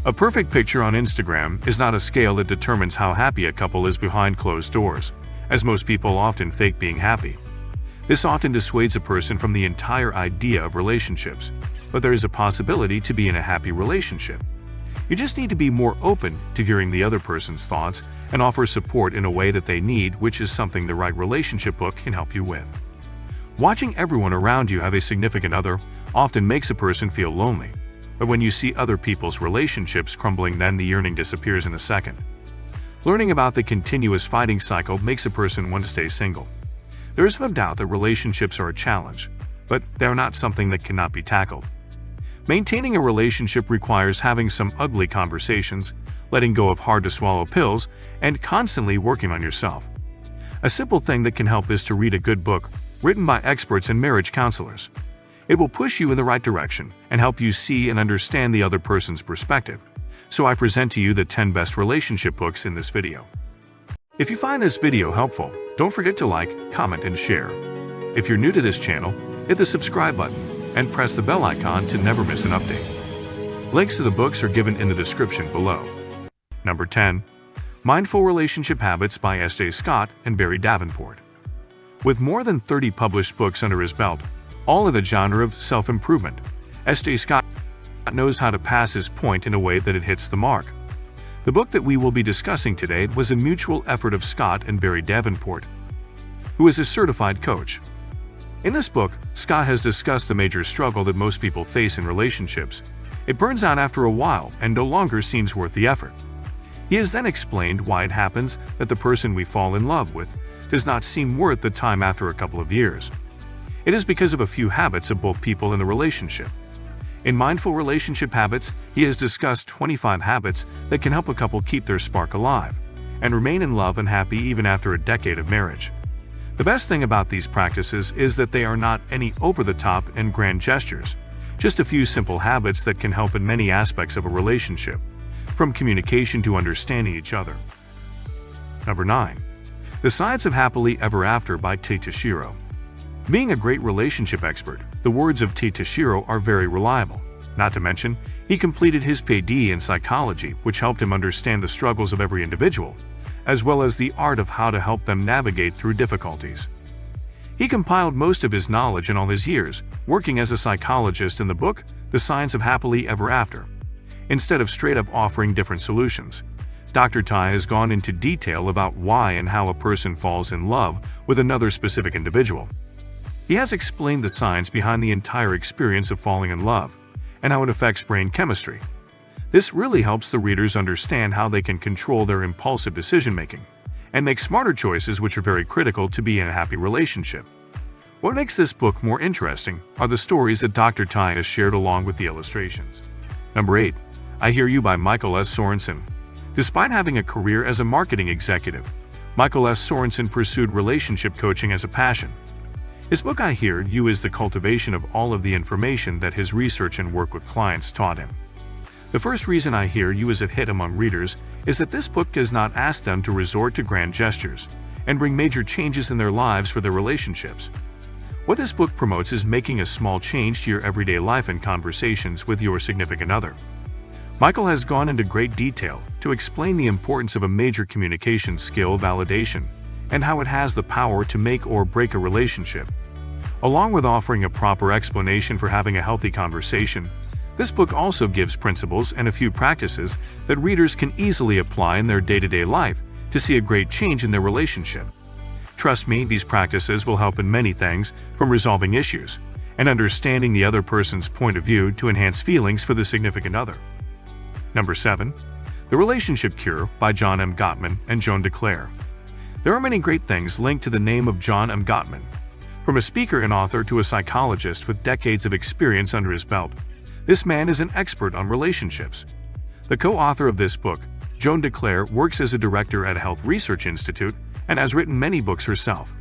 A perfect picture on Instagram is not a scale that determines how happy a couple is behind closed doors, as most people often fake being happy. This often dissuades a person from the entire idea of relationships, but there is a possibility to be in a happy relationship. You just need to be more open to hearing the other person's thoughts and offer support in a way that they need, which is something the right relationship book can help you with. Watching everyone around you have a significant other often makes a person feel lonely, but when you see other people's relationships crumbling, then the yearning disappears in a second. Learning about the continuous fighting cycle makes a person want to stay single. There is no doubt that relationships are a challenge, but they are not something that cannot be tackled. Maintaining a relationship requires having some ugly conversations, letting go of hard-to-swallow pills, and constantly working on yourself. A simple thing that can help is to read a good book written by experts and marriage counselors. It will push you in the right direction and help you see and understand the other person's perspective. So I present to you the 10 best relationship books in this video. If you find this video helpful, don't forget to like, comment, and share. If you're new to this channel, hit the subscribe button and press the bell icon to never miss an update. Links to the books are given in the description below. Number 10. Mindful Relationship Habits by S.J. Scott and Barry Davenport. With more than 30 published books under his belt, all in the genre of self-improvement, S.J. Scott knows how to pass his point in a way that it hits the mark. The book that we will be discussing today was a mutual effort of Scott and Barry Davenport, who is a certified coach. In this book, Scott has discussed the major struggle that most people face in relationships. It burns out after a while and no longer seems worth the effort. He has then explained why it happens that the person we fall in love with does not seem worth the time after a couple of years. It is because of a few habits of both people in the relationship. In Mindful Relationship Habits, he has discussed 25 habits that can help a couple keep their spark alive and remain in love and happy even after a decade of marriage. The best thing about these practices is that they are not any over-the-top and grand gestures, just a few simple habits that can help in many aspects of a relationship, from communication to understanding each other. Number 9. The Science of Happily Ever After by T. Tashiro. Being a great relationship expert, the words of T. Tashiro are very reliable. Not to mention, he completed his Ph.D. in psychology, which helped him understand the struggles of every individual, as well as the art of how to help them navigate through difficulties. He compiled most of his knowledge in all his years, working as a psychologist in the book, The Science of Happily Ever After. Instead of straight up offering different solutions, Dr. Tai has gone into detail about why and how a person falls in love with another specific individual. He has explained the science behind the entire experience of falling in love and how it affects brain chemistry. This really helps the readers understand how they can control their impulsive decision-making and make smarter choices, which are very critical to be in a happy relationship. What makes this book more interesting are the stories that Dr. Tai has shared along with the illustrations. Number 8. I Hear You by Michael S. Sorensen. Despite having a career as a marketing executive, Michael S. Sorensen pursued relationship coaching as a passion. His book I Hear You is the cultivation of all of the information that his research and work with clients taught him. The first reason I Hear You is a hit among readers is that this book does not ask them to resort to grand gestures and bring major changes in their lives for their relationships. What this book promotes is making a small change to your everyday life and conversations with your significant other. Michael has gone into great detail to explain the importance of a major communication skill, validation, and how it has the power to make or break a relationship. Along with offering a proper explanation for having a healthy conversation, this book also gives principles and a few practices that readers can easily apply in their day-to-day life to see a great change in their relationship. Trust me, these practices will help in many things, from resolving issues and understanding the other person's point of view to enhance feelings for the significant other. Number 7. The Relationship Cure by John M. Gottman and Joan DeClaire. There are many great things linked to the name of John M. Gottman. From a speaker and author to a psychologist with decades of experience under his belt, this man is an expert on relationships. The co-author of this book, Joan DeClaire, works as a director at a health research institute and has written many books herself.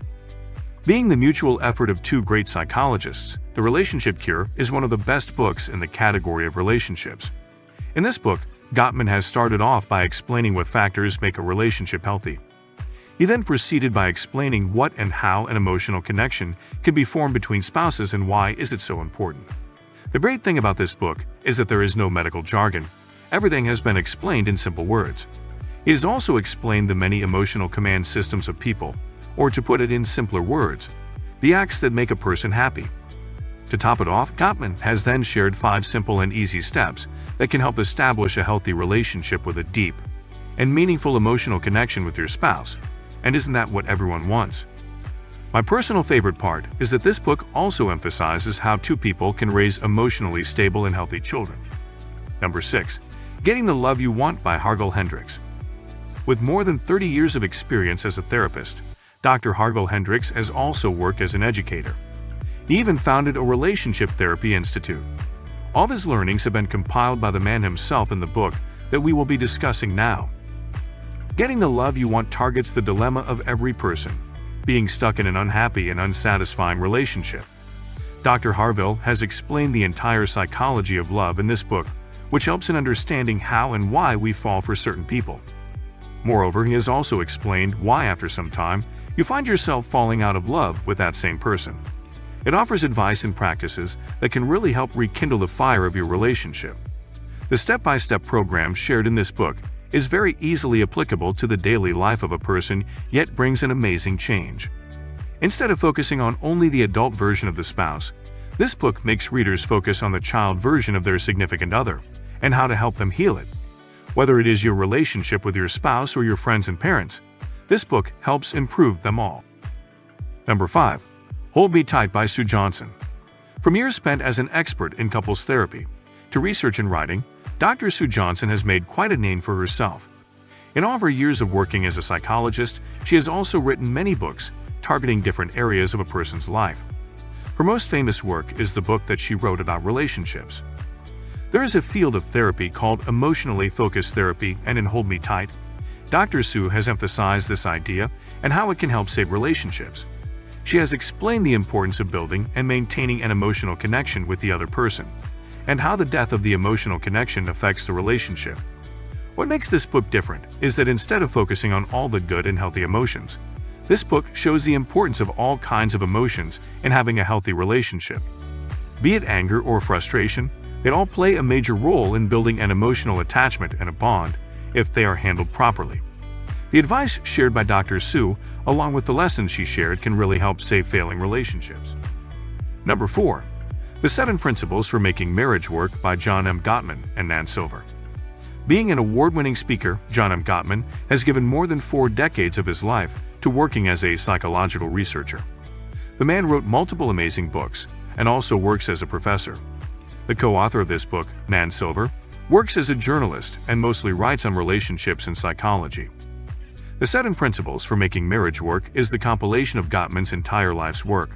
Being the mutual effort of two great psychologists, The Relationship Cure is one of the best books in the category of relationships. In this book, Gottman has started off by explaining what factors make a relationship healthy. He then proceeded by explaining what and how an emotional connection can be formed between spouses and why is it so important. The great thing about this book is that there is no medical jargon, everything has been explained in simple words. He has also explained the many emotional command systems of people, or to put it in simpler words, the acts that make a person happy. To top it off, Gottman has then shared 5 simple and easy steps that can help establish a healthy relationship with a deep and meaningful emotional connection with your spouse. And isn't that what everyone wants? My personal favorite part is that this book also emphasizes how 2 people can raise emotionally stable and healthy children. Number 6. Getting the Love You Want by Hargel Hendricks. With more than 30 years of experience as a therapist, Dr. Hargel Hendricks has also worked as an educator. He even founded a relationship therapy institute. All of his learnings have been compiled by the man himself in the book that we will be discussing now. Getting the Love You Want targets the dilemma of every person, being stuck in an unhappy and unsatisfying relationship. Dr. Hargel has explained the entire psychology of love in this book, which helps in understanding how and why we fall for certain people. Moreover, he has also explained why after some time you find yourself falling out of love with that same person. It offers advice and practices that can really help rekindle the fire of your relationship. The step-by-step program shared in this book is very easily applicable to the daily life of a person, yet brings an amazing change. Instead of focusing on only the adult version of the spouse, this book makes readers focus on the child version of their significant other and how to help them heal it. Whether it is your relationship with your spouse or your friends and parents, this book helps improve them all. Number 5. Hold Me Tight by Sue Johnson. From years spent as an expert in couples therapy to research and writing, Dr. Sue Johnson has made quite a name for herself. In all of her years of working as a psychologist, she has also written many books targeting different areas of a person's life. Her most famous work is the book that she wrote about relationships. There is a field of therapy called emotionally focused therapy, and in Hold Me Tight, Dr. Sue has emphasized this idea and how it can help save relationships. She has explained the importance of building and maintaining an emotional connection with the other person, and how the death of the emotional connection affects the relationship. What makes this book different is that instead of focusing on all the good and healthy emotions, this book shows the importance of all kinds of emotions in having a healthy relationship. Be it anger or frustration, they all play a major role in building an emotional attachment and a bond if they are handled properly. The advice shared by Dr. Sue, along with the lessons she shared, can really help save failing relationships. Number 4. The 7 Principles for Making Marriage Work by John M. Gottman and Nan Silver. Being an award-winning speaker, John M. Gottman has given more than 4 decades of his life to working as a psychological researcher. The man wrote multiple amazing books and also works as a professor. The co-author of this book, Nan Silver, works as a journalist and mostly writes on relationships and psychology. The 7 Principles for Making Marriage Work is the compilation of Gottman's entire life's work.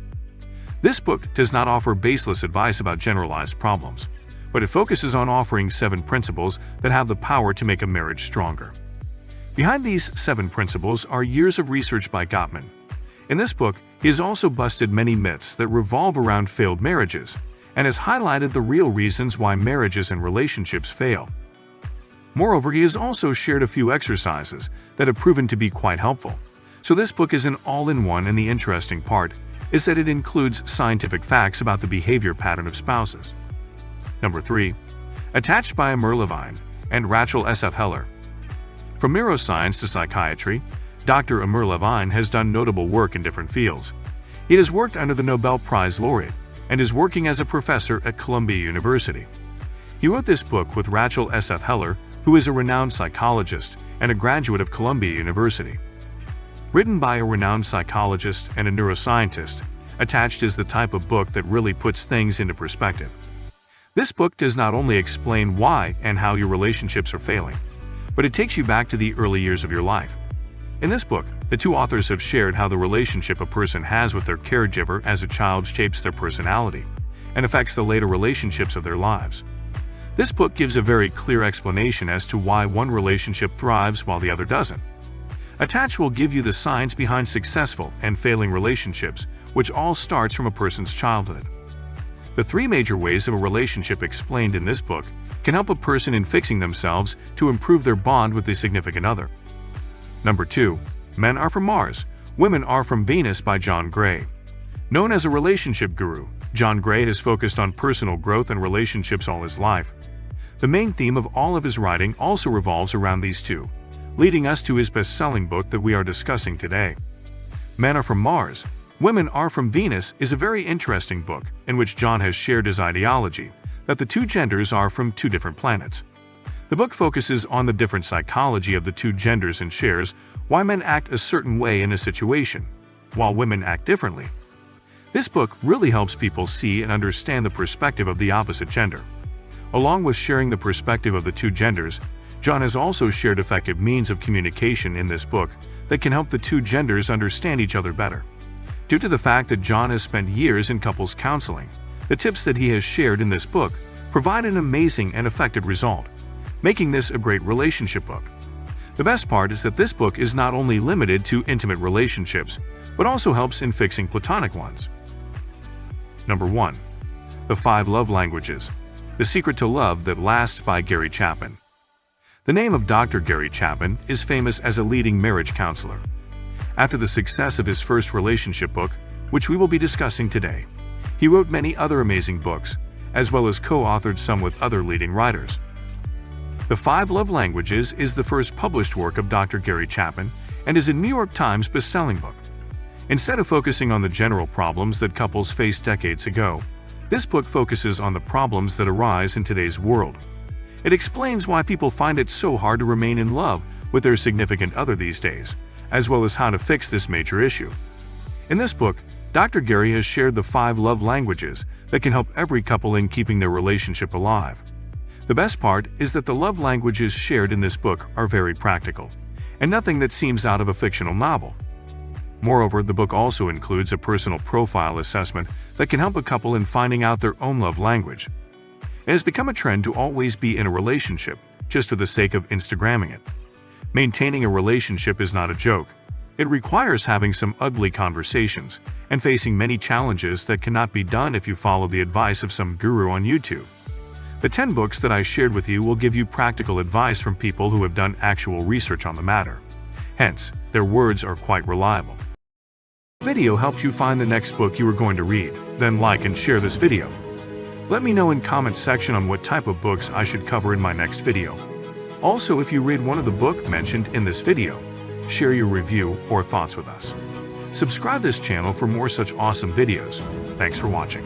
This book does not offer baseless advice about generalized problems, but it focuses on offering 7 principles that have the power to make a marriage stronger. Behind these 7 principles are years of research by Gottman. In this book, he has also busted many myths that revolve around failed marriages and has highlighted the real reasons why marriages and relationships fail. Moreover, he has also shared a few exercises that have proven to be quite helpful. So this book is an all-in-one, and the interesting part is that it includes scientific facts about the behavior pattern of spouses. Number 3. Attached by Amir Levine and Rachel S.F. Heller. From neuroscience to psychiatry, Dr. Amir Levine has done notable work in different fields. He has worked under the Nobel Prize laureate and is working as a professor at Columbia University. He wrote this book with Rachel S.F. Heller, who is a renowned psychologist and a graduate of Columbia University. Written by a renowned psychologist and a neuroscientist, Attached is the type of book that really puts things into perspective. This book does not only explain why and how your relationships are failing, but it takes you back to the early years of your life. In this book, the 2 authors have shared how the relationship a person has with their caregiver as a child shapes their personality and affects the later relationships of their lives. This book gives a very clear explanation as to why one relationship thrives while the other doesn't. Attached will give you the science behind successful and failing relationships, which all starts from a person's childhood. The 3 major ways of a relationship explained in this book can help a person in fixing themselves to improve their bond with a significant other. Number 2. Men Are From Mars, Women Are From Venus by John Gray. Known as a relationship guru, John Gray has focused on personal growth and relationships all his life. The main theme of all of his writing also revolves around these two, leading us to his best-selling book that we are discussing today. Men Are From Mars, Women Are From Venus is a very interesting book in which John has shared his ideology that the two genders are from two different planets. The book focuses on the different psychology of the two genders and shares why men act a certain way in a situation, while women act differently. This book really helps people see and understand the perspective of the opposite gender. Along with sharing the perspective of the two genders, John has also shared effective means of communication in this book that can help the two genders understand each other better. Due to the fact that John has spent years in couples counseling, the tips that he has shared in this book provide an amazing and effective result, making this a great relationship book. The best part is that this book is not only limited to intimate relationships, but also helps in fixing platonic ones. Number 1. The 5 Love Languages: The Secret to Love That Lasts by Gary Chapman. The name of Dr. Gary Chapman is famous as a leading marriage counselor. After the success of his first relationship book, which we will be discussing today, he wrote many other amazing books, as well as co-authored some with other leading writers. The 5 Love Languages is the first published work of Dr. Gary Chapman and is a New York Times best-selling book. Instead of focusing on the general problems that couples faced decades ago, this book focuses on the problems that arise in today's world. It explains why people find it so hard to remain in love with their significant other these days, as well as how to fix this major issue. In this book, Dr. Gary has shared the 5 love languages that can help every couple in keeping their relationship alive. The best part is that the love languages shared in this book are very practical, and nothing that seems out of a fictional novel. Moreover, the book also includes a personal profile assessment that can help a couple in finding out their own love language. It has become a trend to always be in a relationship just for the sake of Instagramming it. Maintaining a relationship is not a joke. It requires having some ugly conversations and facing many challenges that cannot be done if you follow the advice of some guru on YouTube. The 10 books that I shared with you will give you practical advice from people who have done actual research on the matter. Hence, their words are quite reliable. If the video helps you find the next book you are going to read, then like and share this video. Let me know in comment section on what type of books I should cover in my next video. Also, if you read one of the books mentioned in this video, share your review or thoughts with us. Subscribe this channel for more such awesome videos. Thanks for watching.